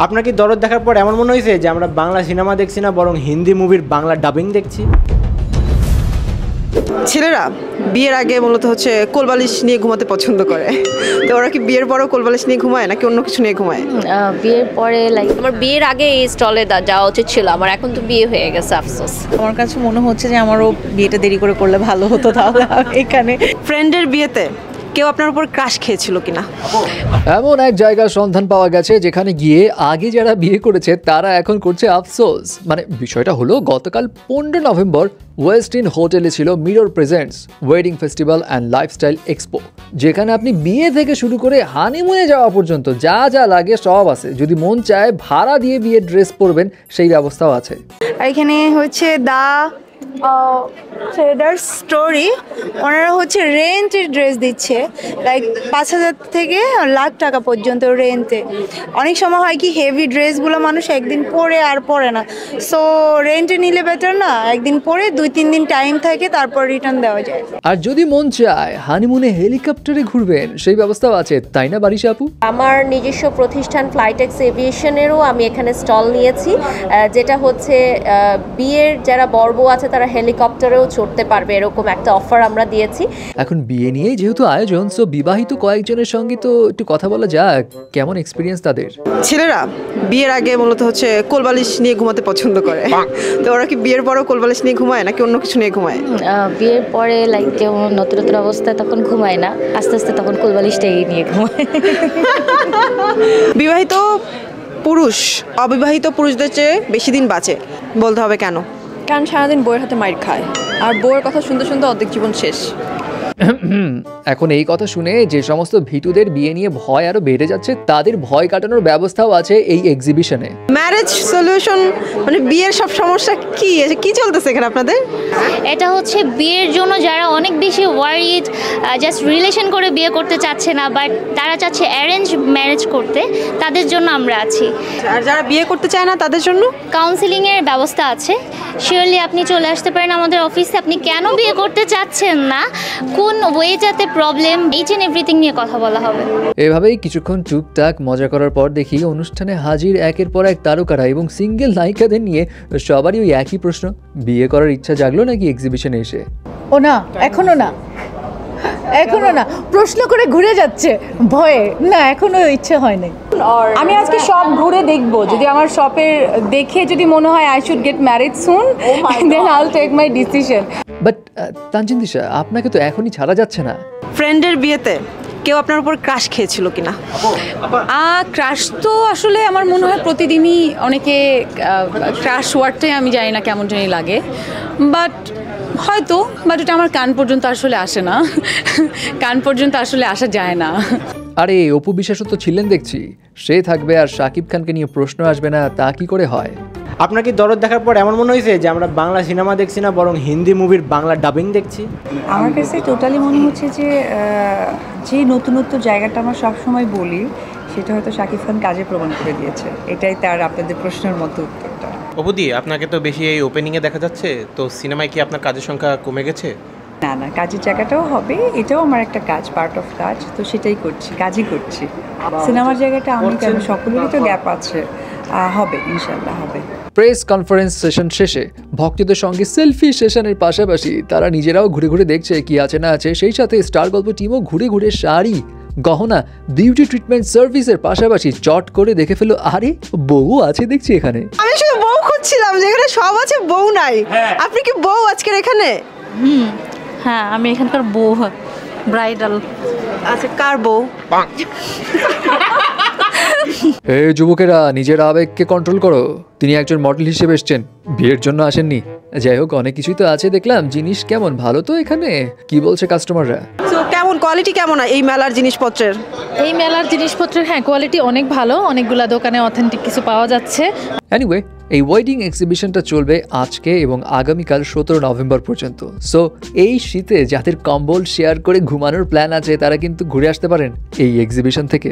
আপনার কি দরদ দেখার পর এমন মনে হয়েছে যে আমরা বাংলা সিনেমা দেখছি না বরং হিন্দি মুভির বাংলা ডাবিং দেখছি? ছেলেরা বিয়ের আগে মূলত হচ্ছে কোলবালিশ নিয়ে ঘুমাতে পছন্দ করে, তো ওরা কি বিয়ের পরও কোলবালিশ নিয়ে ঘুমায় নাকি অন্য কিছু নিয়ে ঘুমায়? বিয়ের পরে আমার বিয়ের আগে এই স্টলে যাওয়া উচিত ছিল আমার, এখন তো বিয়ে হয়ে গেছে আফসোস। আমার কাছে মনে হচ্ছে যে আমারও বিয়েটা দেরি করে করলে ভালো হতো। তাহলে এখানে ফ্রেন্ডের বিয়েতে কেউ আপনার উপর ক্রাশ খেয়েছিল কিনা? এমন এক জায়গার সন্ধান পাওয়া গেছে যেখানে গিয়ে আগে যারা বিয়ে করেছে তারা এখন করছে আফসোস। মানে বিষয়টা হলো গতকাল 15 নভেম্বর ওয়েস্ট ইন হোটেলে ছিল mirror presents wedding festival and lifestyle expo, যেখানে আপনি বিয়ে থেকে শুরু করে হানিমুনে যাওয়া পর্যন্ত যা যা লাগে সব আছে। যদি মন চায় ভাড়া দিয়ে বিয়ের ড্রেস পরবেন সেই ব্যবস্থাও আছে। এখানে হচ্ছে ট্রেডার্স স্টোরি, ওনারা হচ্ছে রেন্টের ড্রেস দিচ্ছে, লাইক 5,000 থেকে লাখ টাকা পর্যন্ত রেন্টে। অনেক সময় হয় কি হেভি ড্রেসগুলো মানুষ একদিন পরে আর পরে না, সো রেন্টে নিলে বেটার না, একদিন পরে 2-3 দিন টাইম থাকে তারপর রিটার্ন দেওয়া যায়। আর যদি মন চায় হানিমুনে হেলিকপ্টারে ঘুরবেন সেই ব্যবস্থাও আছে, তাই না বারিশা আপু? আমার নিজস্ব প্রতিষ্ঠান ফ্লাইটেক্স এভিয়েশনেরও আমি এখানে স্টল নিয়েছি, যেটা হচ্ছে বিয়ের যারা বর্বউ আছে তারা হেলিকপ্টারেও চড়তে পারবে, এরকম একটা অফার আমরা দিয়েছি। এখন বিয়ে নিয়ে যেহেতু আয়োজন, সো বিবাহিত কয়েকজনের সঙ্গে তো একটু কথা বলা যাক, কেমন এক্সপিরিয়েন্স তাদের। ছেলেরা বিয়ের আগে মূলত হচ্ছে কোলবালিশ নিয়ে ঘুমাতে পছন্দ করে, তো ওরা কি বিয়ের পরও কোলবালিশ নিয়ে ঘুমায় নাকি অন্য কিছু নিয়ে ঘুমায়? বিয়ের পরে যেমন নতুন নতুন অবস্থায় তখন ঘুমায় না, আস্তে আস্তে তখন কোলবালিশটাই নিয়ে ঘুমায়। বিবাহিত পুরুষ অবিবাহিত পুরুষদের চেয়ে বেশি দিন বাঁচে, বলতে হবে কেন? কারণ সারাদিন বউয়ের হাতে মাইর খায়, আর বউয়ের কথা শুনতে শুনতে অর্ধেক জীবন শেষ। এখন এই কথা শুনে যে সমস্ত ভীতুদের বিয়ে নিয়ে ভয় আরো বেড়ে যাচ্ছে, তাদের ভয় কাটানোর ব্যবস্থাও আছে এই এক্সিবিশনে। ম্যারেজ সলিউশন মানে বিয়ের সব সমস্যা কি চলতেছে এখানে আপনাদের? এটা হচ্ছে বিয়ের জন্য যারা অনেক বেশি ওয়ারিড, জাস্ট রিলেশন করে বিয়ে করতে চাচ্ছে না, বাট তারা চাচ্ছে অ্যারেঞ্জ ম্যারেজ করতে, তাদের জন্য আমরা আছি। আর যারা বিয়ে করতে চায় না তাদের জন্য কাউন্সিলিংয়ের ব্যবস্থা আছে। শিওরলি আপনি চলে আসতে পারেন আমাদের অফিসে, আপনি কেন বিয়ে করতে চাচ্ছেন না, কোন ওয়েটাতে প্রবলেম, ইচ এন্ড এভরিথিং নিয়ে কথা বলা হবে। এভাবেই কিছুক্ষণ টুকটাক মজা করার পর দেখি অনুষ্ঠানে হাজির একের পর এক তারকারা এবং সিঙ্গেল নায়িকাদের নিয়ে সবারই ওই একই প্রশ্ন, বিয়ে করার ইচ্ছা জাগলো নাকি এক্সিবিশনে এসে? ও না, এখনো না, প্রশ্ন করে ঘুরে যাচ্ছে ভয়ে, না এখনো ইচ্ছে হয়নি। আমি আজকে সব ঘুরে দেখবো, যদি আমার শপের দেখে যদি মনে হয় I should get married soon, then I will take my decision. But Tanzin Disha, আপনাকে তো এখনই ছাড়া যাচ্ছে না। ফ্রেন্ডের বিয়েতে কেউ আপনার উপর ক্রাশ খেয়েছিল কিনা? ক্রাশ তো আসলে আমার মনে হয় প্রতিদিনই অনেকে ক্রাশ ওয়ার্ডটাই আমি জানি না কেমন জানি লাগে, বাট এটা আমার কান পর্যন্ত আসলে আসে না, কান পর্যন্ত আসলে আসা যায় না। আরে অপু বিশ্বাসও তো ছিলেন দেখছি, সে থাকবে আর শাকিব খানকে নিয়ে প্রশ্ন আসবে না, তা কি করে হয়? আপনার কি দরদ দেখার পর এমন মনে হয়েছে যে আমরা বাংলা সিনেমা দেখছি না বরং হিন্দি মুভির বাংলা ডাবিং দেখছি? আমার কাছে টোটালি মনে হচ্ছে যে নতুনত্ব জায়গাটা আমরা সবসময় বলি, সেটা হয়তো শাকিব খান কাজে প্রমাণ করে দিয়েছে। এটাই তার আপনাদের প্রশ্নের মতো উত্তরটা। অপুদি, আপনাকে তো বেশি এই ওপেনিংয়ে দেখা যাচ্ছে, তো সিনেমায় কি আপনার কাজের সংখ্যা কমে গেছে? না, কাজের জায়গাটাও হবে, এটাও আমার একটা কাজ, পার্ট অফ কাজ, তো সেটাই করছি, কাজই করছি। সিনেমার জায়গাটা আমি কেন, সকলেরই তো গ্যাপ আছে, হবে ইনশাল্লাহ হবে। প্রেস কনফারেন্স সেশন শেষে ভক্তদের সঙ্গে সেলফি সেশনের পাশাপাশি তারা নিজেরাও ঘুরে ঘুরে দেখছে কি আছে না আছে, সেই সাথে স্টার গল্প টিমও ঘুরে ঘুরে শাড়ি, গহনা, বিউটি ট্রিটমেন্ট সার্ভিসের পাশাপাশি চট করে দেখে ফেলো, আরে বউ আছে দেখছি এখানে। আমি শুধু বউ খুঁজছিলাম, যেখানে সব আছে বউ নাই। আপনি কি বউ আজকের এখানে? হ্যাঁ, আমি এখানকার বউ, ব্রাইডাল। আচ্ছা, কার বউ? এই যুবকেরা, নিজের আবেগকে কন্ট্রোল করো। তিনি একজন মডেল হিসেবে এসেছেন, বিয়ের জন্য আসেননি। যাই হোক, অনেক কিছুই তো আছে দেখলাম। জিনিস কেমন, ভালো তো এখানে? কি বলছে কাস্টমাররা? তো কেমন কোয়ালিটি কেমন এই মেলার জিনিসপত্রের? এই মেলার জিনিসপত্রের কোয়ালিটি অনেক ভালো, অনেকগুলা দোকানে অথেন্টিক কিছু পাওয়া যাচ্ছে। এনিওয়ে, এই ওয়েডিং এক্সিবিশনটা চলবে আজকে এবং আগামীকাল 17 নভেম্বর পর্যন্ত। সো এই শীতে যাদের কম্বল শেয়ার করে ঘুমানোর প্ল্যান আছে তারা কিন্তু ঘুরে আসতে পারেন এই এক্সিবিশন থেকে।